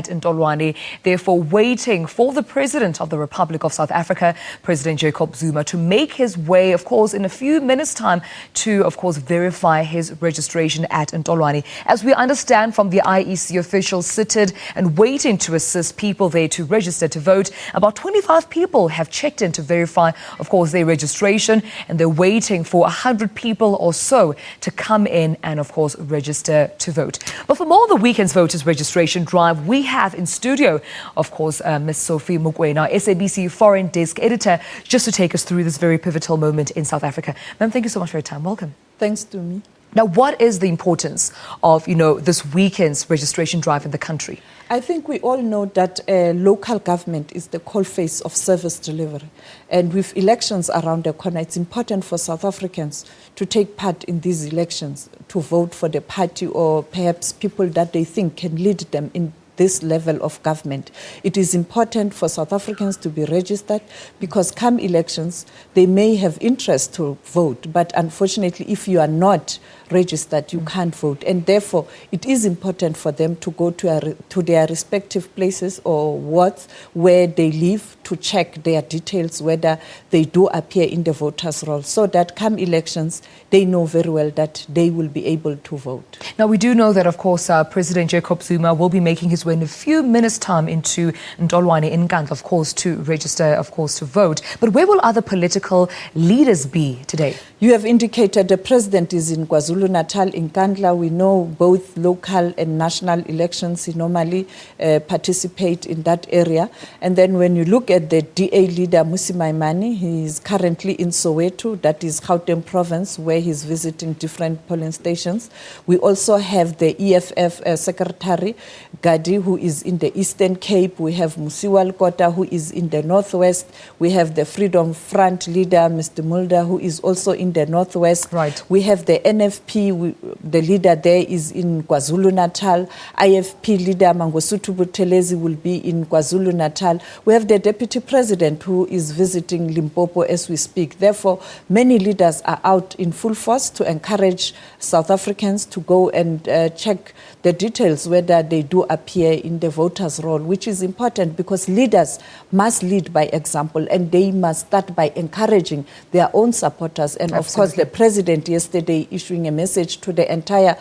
Ntolwane, therefore waiting for the President of the Republic of South Africa, President Jacob Zuma, to make his way, of course, in a few minutes' time to, of course, verify his registration at Ntolwane. As we understand from the IEC officials seated and waiting to assist people there to register to vote, about 25 people have checked in to verify, of course, their registration, and they're waiting for 100 people or so to come in and, of course, register to vote. But for more of the weekend's voters registration drive, we have in studio, of course, Ms. Sophie Mokoena, SABC foreign desk editor, just to take us through this very pivotal moment in South Africa. Ma'am, thank you so much for your time. Welcome. Thanks to me. Now, what is the importance of, this weekend's registration drive in the country? I think we all know that local government is the coalface of service delivery. And with elections around the corner, it's important for South Africans to take part in these elections, to vote for the party or perhaps people that they think can lead them in this level of government. It is important for South Africans to be registered because come elections, they may have interest to vote, but unfortunately, if you are not registered, you can't vote. And therefore, it is important for them to go to their respective places or wards where they live to check their details, whether they do appear in the voters' roll, so that come elections, they know very well that they will be able to vote. Now, we do know that, of course, President Jacob Zuma will be making his way in a few minutes' time into Ntolwane in Nkandla, of course, to register, of course, to vote. But where will other political leaders be today? You have indicated the president is in KwaZulu-Natal, in Nkandla. We know both local and national elections. He normally participate in that area. And then when you look at the DA leader, Mmusi Maimane, he is currently in Soweto, that is Gauteng province, where he's visiting different polling stations. We also have the EFF secretary, Gadi, who is in the Eastern Cape. We have Musiwa Kota, who is in the Northwest. We have the Freedom Front leader, Mr. Mulder, who is also in the Northwest. Right. We have the NFP, the leader there is in KwaZulu-Natal. IFP leader Mangosuthu Buthelezi will be in KwaZulu-Natal. We have the deputy president who is visiting Limpopo as we speak. Therefore, many leaders are out in full force to encourage South Africans to go and check the details whether they do appear in the voters' roll, which is important because leaders must lead by example and they must start by encouraging their own supporters. And of course, the president yesterday issuing a message to the entire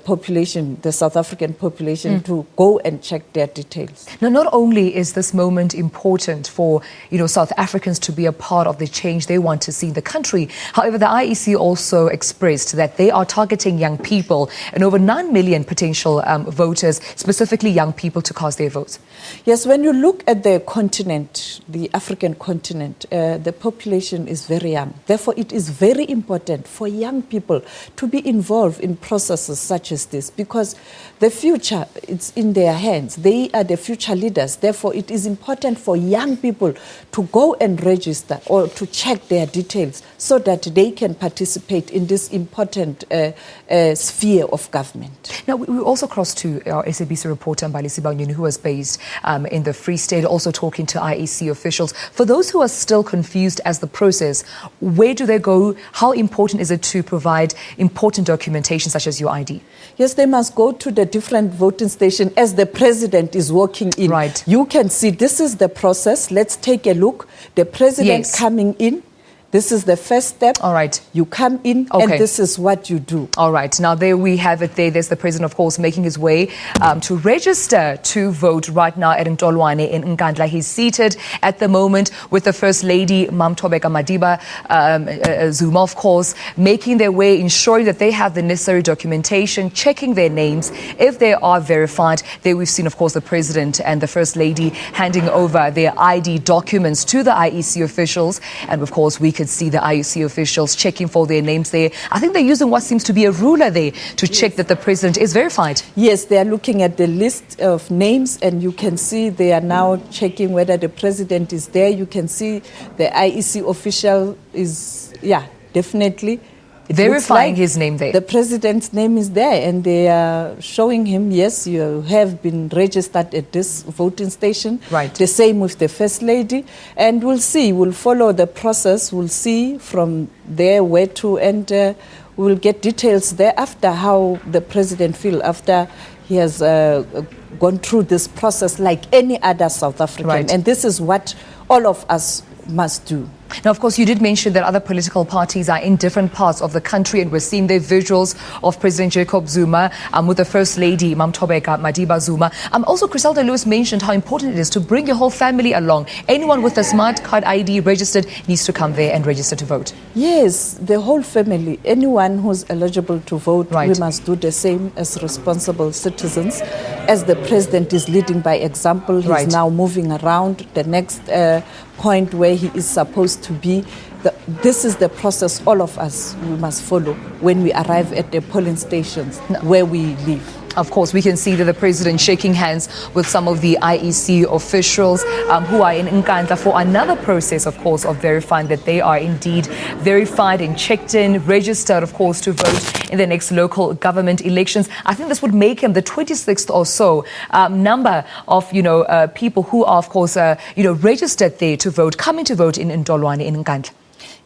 population, the South African population, to go and check their details. Now, not only is this moment important for, South Africans to be a part of the change they want to see in the country, however, the IEC also expressed that they are targeting young people and over 9 million potential voters, specifically young people, to cast their votes. Yes, when you look at the continent, the African continent, the population is very young. Therefore, it is very important for young people to be involved in processes such as this because the future, it's in their hands. They are the future leaders. Therefore, it is important for young people to go and register or to check their details so that they can participate in this important sphere of government. Now, we also crossed to our SABC reporter, Mbalisi Banyoni, who was based in the Free State, also talking to IEC officials. For those who are still confused as the process, where do they go? How important is it to provide important documentation such as your ID? Yes, they must go to the different voting station as the president is walking in. Right. You can see this is the process. Let's take a look. The president coming in. This is the first step. All right. You come in and this is what you do. All right. Now, there we have it there. There's the president, of course, making his way to register to vote right now at Ntolwane in Nkandla. He's seated at the moment with the First Lady, Mamthobeka Madiba Zuma, of course, making their way, ensuring that they have the necessary documentation, checking their names. If they are verified, there we've seen, of course, the president and the First Lady handing over their ID documents to the IEC officials. And, of course, we could see the IEC officials checking for their names there. I think they're using what seems to be a ruler there to check that the president is verified. Yes, they are looking at the list of names and you can see they are now checking whether the president is there. You can see the IEC official is, definitely verifying his name there. The president's name is there and they are showing him, yes, you have been registered at this voting station. Right. The same with the First Lady. And we'll see, we'll follow the process. We'll see from there where to, and we'll get details thereafter how the president feels after He has gone through this process like any other South African. Right. And this is what all of us must do. Now, of course, you did mention that other political parties are in different parts of the country, and we're seeing the visuals of President Jacob Zuma with the First Lady, Madiba Zuma. Also, Griselda Lewis mentioned how important it is to bring your whole family along. Anyone with a smart card ID registered needs to come there and register to vote. Yes, the whole family, anyone who's eligible to vote, Right. we must do the same as responsible citizens. As the president is leading by example, he's Right. now moving around the next point where he is supposed to be. This is the process all of us we must follow when we arrive at the polling stations where we live. Of course, we can see that the president shaking hands with some of the IEC officials who are in Nkandla for another process, of course, of verifying that they are indeed verified and checked in, registered, of course, to vote in the next local government elections. I think this would make him the 26th or so number of, people who are, of course, registered there to vote, coming to vote in Ntolwane in Nkandla.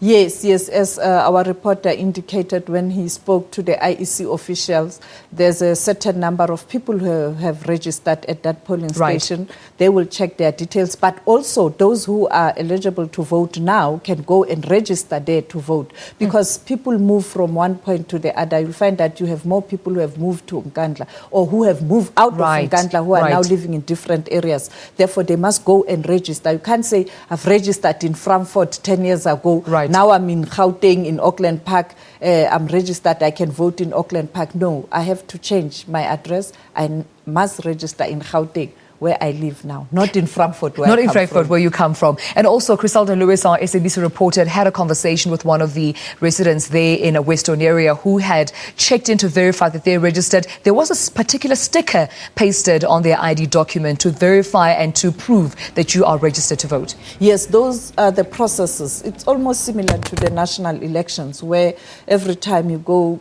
Yes, as our reporter indicated when he spoke to the IEC officials, there's a certain number of people who have registered at that polling Right. station. They will check their details, but also those who are eligible to vote now can go and register there to vote, because people move from one point to the other. You'll find that you have more people who have moved to Nkandla or who have moved out Right. of Nkandla who are now Right. living in different areas. Therefore, they must go and register. You can't say, I've registered in Frankfurt 10 years ago. Right. Now I'm in Gauteng, in Auckland Park. I'm registered. I can vote in Auckland Park. No, I have to change my address. I must register in Gauteng, where I live now, not in Frankfurt, where Not I in come Frankfurt, from. where you come from. And also, Griselda Lewis, our SABC reporter, had a conversation with one of the residents there in a Western area who had checked in to verify that they're registered. There was a particular sticker pasted on their ID document to verify and to prove that you are registered to vote. Yes, those are the processes. It's almost similar to the national elections, where every time you go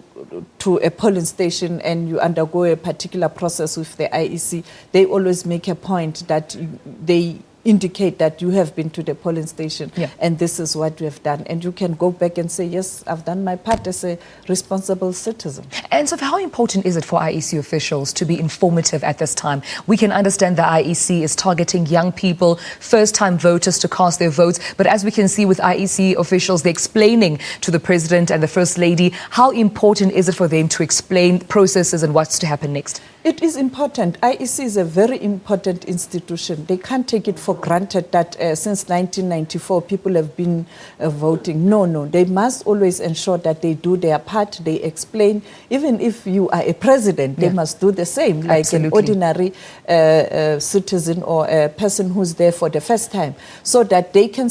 to a polling station and you undergo a particular process with the IEC, they always make a point that they indicate that you have been to the polling station, Yeah. and this is what you have done. And you can go back and say, yes, I've done my part as a responsible citizen. And so how important is it for IEC officials to be informative at this time? We can understand the IEC is targeting young people, first-time voters to cast their votes. But as we can see with IEC officials, they're explaining to the President and the First Lady, how important is it for them to explain processes and what's to happen next? It is important. IEC is a very important institution. They can't take it for granted that since 1994 people have been voting. No. They must always ensure that they do their part. They explain. Even if you are a president, they must do the same, like Absolutely. an ordinary citizen or a person who's there for the first time, so that they can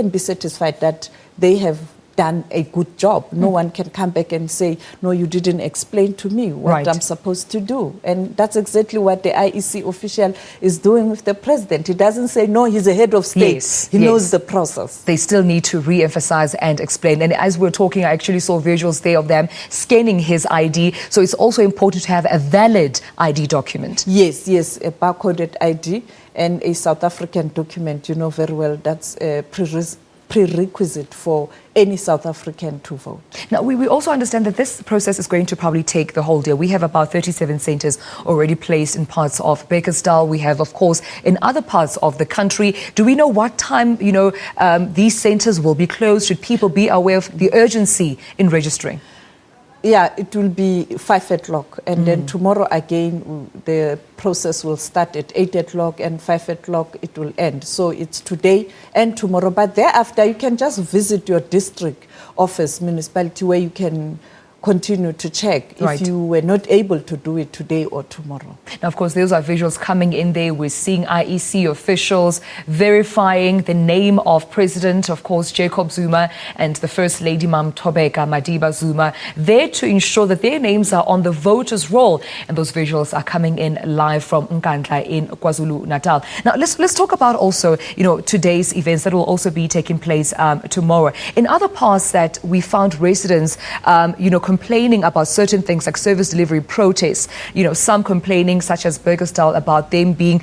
be satisfied that they have done a good job. No one can come back and say, no, you didn't explain to me what Right. I'm supposed to do. And that's exactly what the IEC official is doing with the president. He doesn't say, no, he's a head of state. Yes, He yes. knows the process. They still need to re-emphasize and explain. And as we're talking, I actually saw visuals there of them scanning his ID. So it's also important to have a valid ID document. Yes, a barcoded ID and a South African document. You know very well that's a prerequisite for any South African to vote. Now, we also understand that this process is going to probably take the whole day. We have about 37 centres already placed in parts of Bakersdal. We have, of course, in other parts of the country. Do we know what time, these centres will be closed? Should people be aware of the urgency in registering? Yeah, it will be 5 o'clock. And then tomorrow again, the process will start at 8 o'clock and 5 o'clock it will end. So it's today and tomorrow. But thereafter, you can just visit your district office, municipality, where you can continue to check Right. if you were not able to do it today or tomorrow. Now, of course, those are visuals coming in there. We're seeing IEC officials verifying the name of President, of course, Jacob Zuma, and the First Lady, Madiba Zuma, there to ensure that their names are on the voters' roll. And those visuals are coming in live from Nkandla in KwaZulu-Natal. Now, let's talk about also, today's events that will also be taking place tomorrow. In other parts that we found residents, complaining about certain things like service delivery protests, some complaining, such as Bakersdal, about them being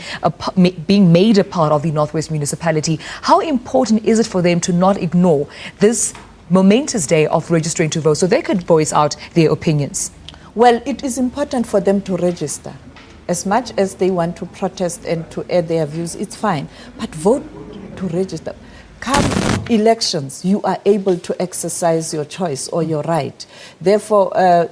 made a part of the Northwest municipality. How important is it for them to not ignore this momentous day of registering to vote so they could voice out their opinions? Well, it is important for them to register. As much as they want to protest and to air their views, it's fine. But vote to register. Come elections, you are able to exercise your choice or your right. Therefore,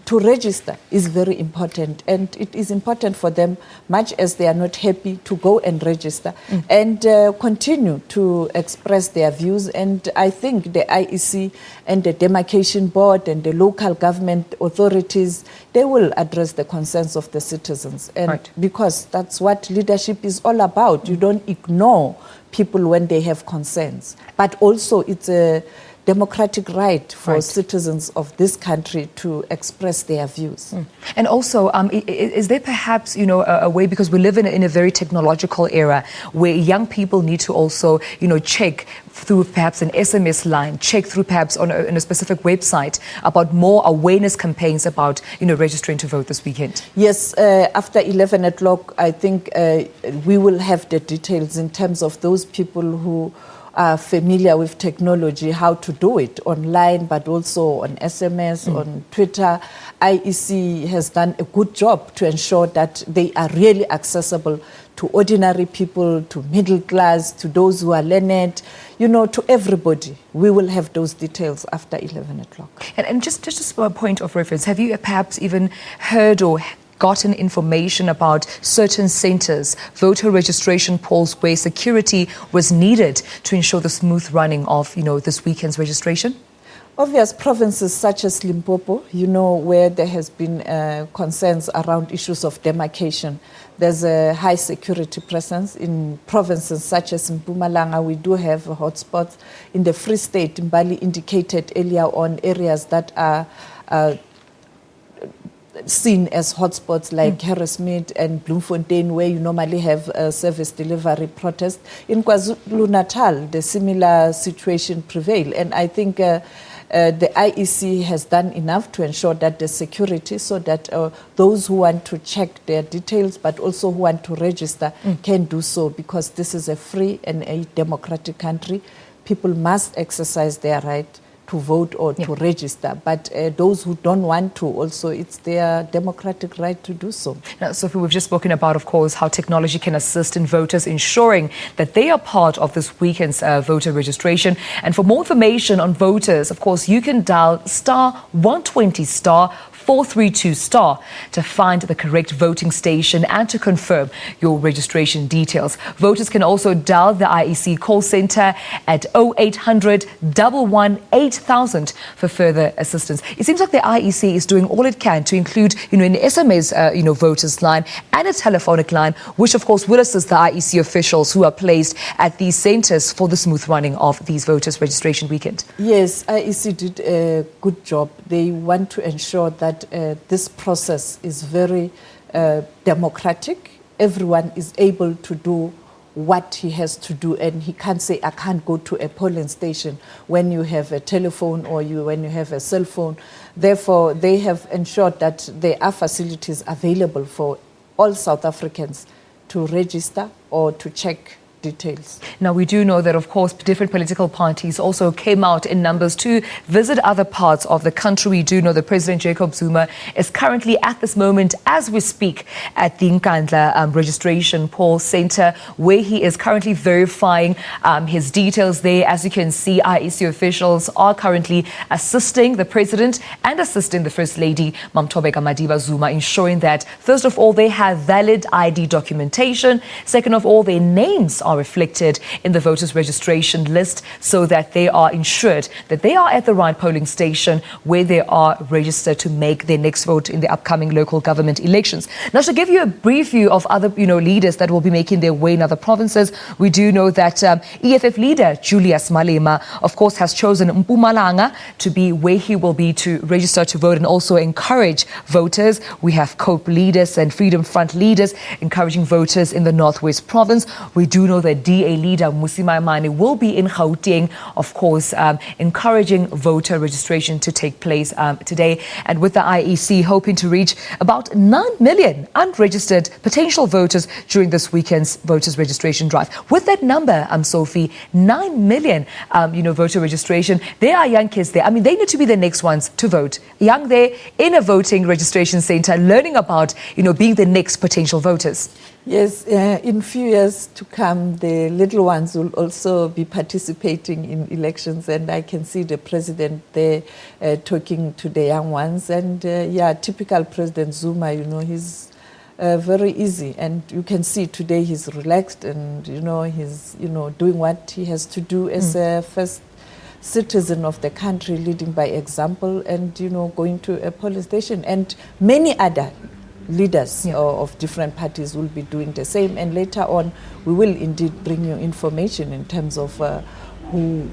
to register is very important, and it is important for them, much as they are not happy, to go and register and continue to express their views. And I think the IEC and the demarcation board and the local government authorities, they will address the concerns of the citizens. And because that's what leadership is all about. You don't ignore people when they have concerns, but also it's a democratic right for citizens of this country to express their views. And also, is there perhaps, a way, because we live in a very technological era where young people need to also, check through perhaps an SMS line, check through perhaps on a specific website about more awareness campaigns about, registering to vote this weekend? Yes, after 11 o'clock, I think we will have the details in terms of those people who are familiar with technology, how to do it online, but also on SMS, on Twitter. IEC has done a good job to ensure that they are really accessible to ordinary people, to middle class, to those who are learned, to everybody. We will have those details after 11 o'clock. And just a point of reference, have you perhaps even heard or gotten information about certain centres, voter registration polls where security was needed to ensure the smooth running of, this weekend's registration? Obvious provinces such as Limpopo, where there has been concerns around issues of demarcation. There's a high security presence. In provinces such as Mpumalanga, we do have hotspots. In the Free State, Mbali indicated earlier on areas that are seen as hotspots like Harrismith and Bloemfontein, where you normally have service delivery protest. In KwaZulu-Natal, the similar situation prevail. And I think the IEC has done enough to ensure that the security, so that those who want to check their details but also who want to register can do so, because this is a free and a democratic country. People must exercise their right to vote or to register. But those who don't want to, also, it's their democratic right to do so. Now, Sophie, we've just spoken about, of course, how technology can assist in voters ensuring that they are part of this weekend's voter registration. And for more information on voters, of course, you can dial *120*432* to find the correct voting station and to confirm your registration details. Voters can also dial the IEC call centre at 0800 118 8000 for further assistance. It seems like the IEC is doing all it can to include, an SMS, voters line and a telephonic line, which of course will assist the IEC officials who are placed at these centres for the smooth running of these voters registration weekend. Yes, IEC did a good job. They want to ensure that this process is very democratic. Everyone is able to do what he has to do, and he can't say, I can't go to a polling station when you have a telephone or when you have a cell phone. Therefore, they have ensured that there are facilities available for all South Africans to register or to check details. Now, we do know that, of course, different political parties also came out in numbers to visit other parts of the country. We do know that President Jacob Zuma is currently at this moment, as we speak, at the Nkandla registration poll centre, where he is currently verifying his details there. As you can see, IEC officials are currently assisting the President and assisting the First Lady, Mamthobeka Madiba Zuma, ensuring that, first of all, they have valid ID documentation. Second of all, their names are reflected in the voters registration list, so that they are ensured that they are at the right polling station where they are registered to make their next vote in the upcoming local government elections. Now, to give you a brief view of other leaders that will be making their way in other provinces, we do know that EFF leader Julius Malema, of course, has chosen Mpumalanga to be where he will be to register to vote and also encourage voters. We have COPE leaders and Freedom Front leaders encouraging voters in the Northwest province. We do know that DA leader Mmusi Maimane will be in Gauteng, of course, encouraging voter registration to take place today. And with the IEC hoping to reach about 9 million unregistered potential voters during this weekend's voters registration drive. With that number, Sophie, 9 million, voter registration. There are young kids there. I mean, they need to be the next ones to vote. Young there in a voting registration center, learning about, being the next potential voters. Yes, in few years to come, the little ones will also be participating in elections, and I can see the president there talking to the young ones. And typical President Zuma, he's very easy, and you can see today he's relaxed, and he's doing what he has to do as a first citizen of the country, leading by example, and going to a police station, and many other leaders of different parties will be doing the same. And later on, we will indeed bring you information in terms of who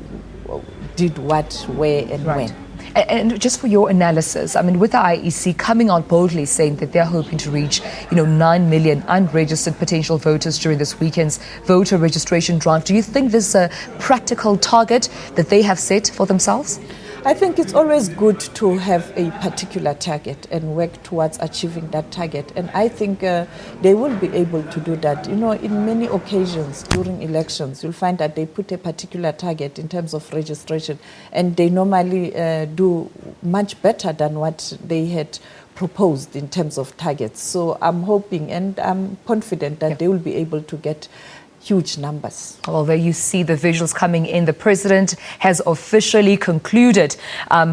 did what, where, and when. And just for your analysis, I mean, with the IEC coming out boldly saying that they're hoping to reach, 9 million unregistered potential voters during this weekend's voter registration drive, do you think this is a practical target that they have set for themselves? I think it's always good to have a particular target and work towards achieving that target. And I think they will be able to do that. In many occasions during elections, you'll find that they put a particular target in terms of registration, and they normally do much better than what they had proposed in terms of targets. So I'm hoping and I'm confident that they will be able to get huge numbers. Well, there you see the visuals coming in. The president has officially concluded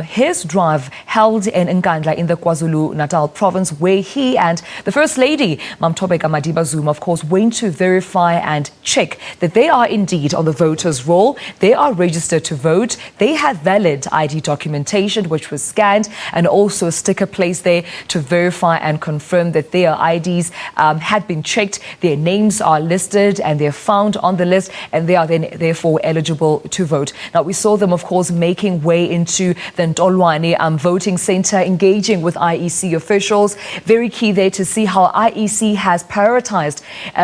his drive held in Nkandla in the KwaZulu-Natal province, where he and the First Lady, Jacob Zuma, of course, went to verify and check that they are indeed on the voters' roll. They are registered to vote. They have valid ID documentation, which was scanned, and also a sticker placed there to verify and confirm that their IDs had been checked. Their names are listed and they're found on the list, and they are then therefore eligible to vote. Now, we saw them, of course, making way into the Ntolwane voting center, engaging with IEC officials. Very key there to see how IEC has prioritized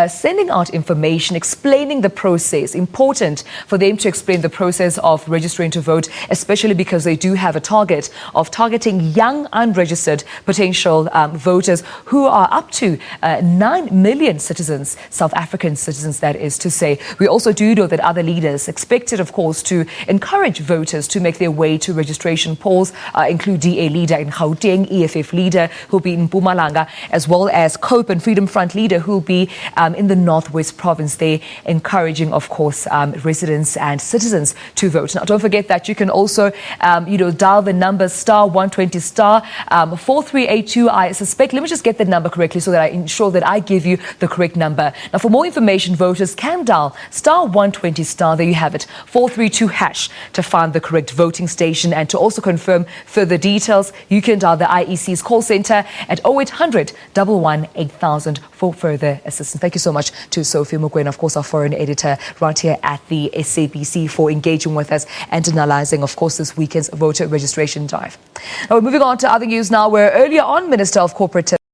sending out information, explaining the process. Important for them to explain the process of registering to vote, especially because they do have a target of targeting young unregistered potential voters who are up to 9 million citizens, South African citizens, that is to say. We also do know that other leaders expected, of course, to encourage voters to make their way to registration polls, include DA leader in Gauteng, EFF leader who'll be in Mpumalanga, as well as COPE and Freedom Front leader who'll be in the Northwest province there, encouraging, of course, residents and citizens to vote. Now, don't forget that you can also, dial the number *120 *4382. I suspect, let me just get the number correctly so that I ensure that I give you the correct number. Now, for more information, voters can dial *120 there you have it, 432 hash to find the correct voting station. And to also confirm further details, you can dial the IEC's call center at 0800 118 8000 for further assistance. Thank you so much to Sophie Mokoena, of course, our foreign editor right here at the SABC, for engaging with us and analysing, of course, this weekend's voter registration drive. Now, we're moving on to other news now, where earlier on, Minister of Corporate